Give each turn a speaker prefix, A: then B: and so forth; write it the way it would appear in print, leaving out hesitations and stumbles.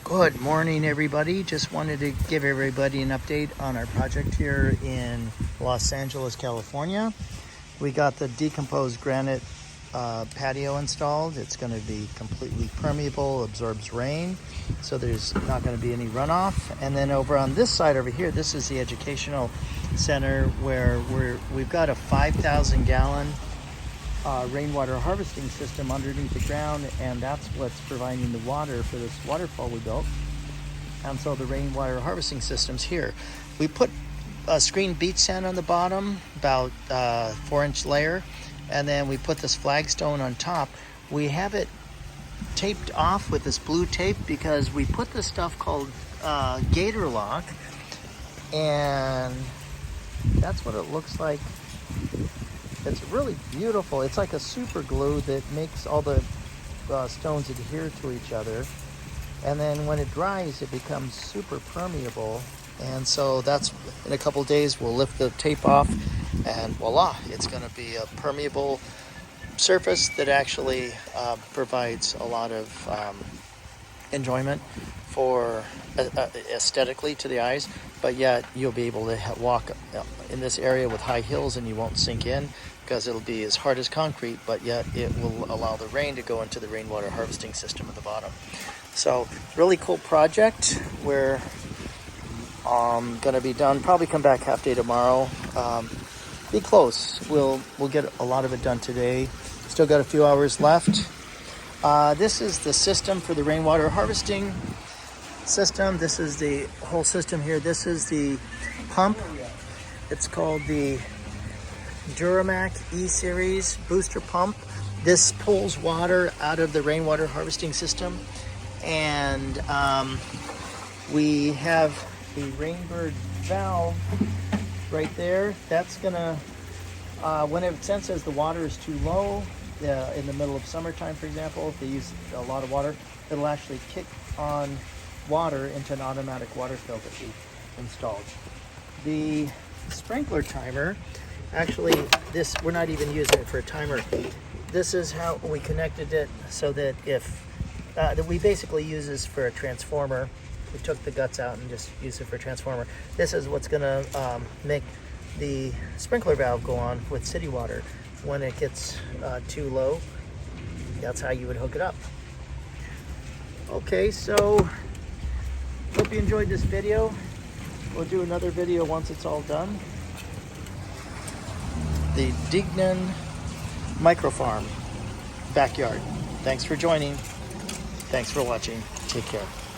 A: Good morning, everybody. Just wanted to give everybody an update on our project here in Los Angeles, California. We got the decomposed granite patio installed. It's going to be completely permeable, absorbs rain, so there's not going to be any runoff. And then over on this side over here, this is the educational center where we've got a 5,000 gallon rainwater harvesting system underneath the ground, and that's what's providing the water for this waterfall we built. And so the rainwater harvesting system's here. We put a screened beach sand on the bottom, about 4-inch layer, and then we put this flagstone on top. We have it taped off with this blue tape because we put this stuff called gator lock, and that's what it looks like. It's really beautiful. It's like a super glue that makes all the stones adhere to each other. And then when it dries, it becomes super permeable. And so that's, in a couple days, we'll lift the tape off and voila, it's going to be a permeable surface that actually provides a lot of enjoyment for aesthetically to the eyes, but yet you'll be able to walk in this area with high heels and you won't sink in because it'll be as hard as concrete, but yet it will allow the rain to go into the rainwater harvesting system at the bottom. So really cool project. We're going to be done, probably come back half day tomorrow. Be close. We'll get a lot of it done today. Still got a few hours left. This is the system for the rainwater harvesting system. This is the whole system here. This is the pump. It's called the Duramac E-Series booster pump. This pulls water out of the rainwater harvesting system, and we have the Rainbird valve right there. That's gonna when it senses the water is too low in the middle of summertime, for example, if they use a lot of water, it'll actually kick on water into an automatic water fill that we installed. The sprinkler timer, actually this, we're not even using it for a timer. This is how we connected it so that if that we basically use this for a transformer. We took the guts out and just used it for a transformer. This is what's gonna make the sprinkler valve go on with city water. When it gets too low, that's how you would hook it up. Okay, so hope you enjoyed this video. We'll do another video once it's all done. The Dignan Micro Farm backyard. Thanks for joining. Thanks for watching. Take care.